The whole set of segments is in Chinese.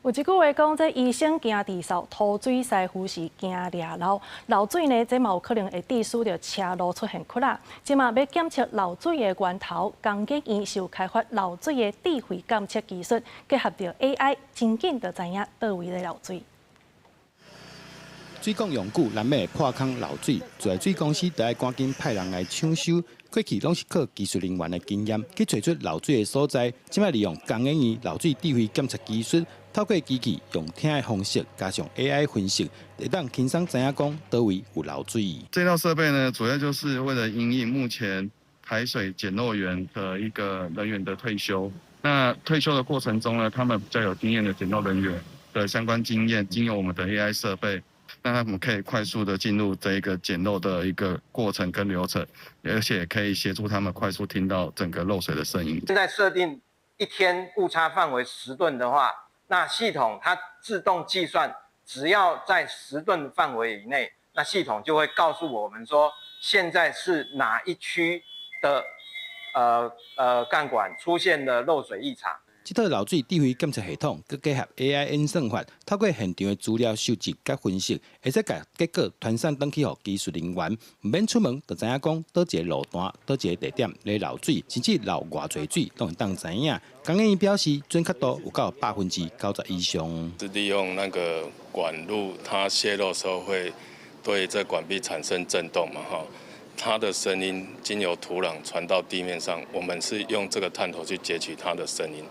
有一句话讲，这医生惊治扫，土水师傅是惊掠漏。漏水呢，这嘛有可能会致使着车路出现窟窿。即嘛要检测漏水的源头，工研院是有开发漏水的智慧监测技术，结合着 AI， 真紧就知影倒位咧漏水。水管用久，难免破坑漏水，自来水公司就要赶紧派人来抢修。过去拢是靠技术人员的经验去找出漏水的所在，即摆利用工研院漏水智慧监测技术，透过机器用听的方式加上 AI 分析，会当轻松知影讲倒位有漏水。这套设备呢，主要就是为了因应目前排水检漏员的一个人员的退休。那退休的过程中呢，他们比较有经验的检漏人员的相关经验，经由我们的 AI 设备。那他们可以快速的进入这一个检漏的一个过程跟流程，而且可以协助他们快速听到整个漏水的声音。现在设定一天误差范围10吨的话，那系统它自动计算，只要在10吨范围以内，那系统就会告诉我们说，现在是哪一区的干管出现了漏水异常。这套漏水智慧监测系统，佮结合 AI 演算法，透过现场的资料收集佮分析，会使把结果传送转去予技术人员，唔免出门就知影讲倒一个路段、倒一个地点咧漏水，甚至漏偌侪水，都会当知影。工研院表示，准确度有到90%以上。是利用那个管路，它泄漏的时候会对这管壁产生震动嘛，哈。它的声音经由土壤传到地面上，我们是用这个探头去截取它的声音，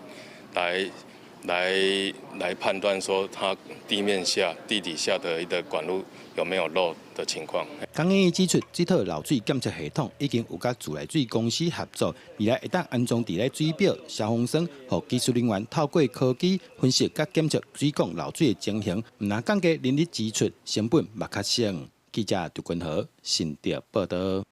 来判断说它地底下的一个管路有没有漏的情况。工研院指出，这套漏水监测系统已经有甲自来水公司合作，未来会当安装伫咧水表、消防栓，互技术人员透过科技分析甲检测水管漏水的情形，唔但降低人力支出，成本嘛较省。记者杜君和新竹报道。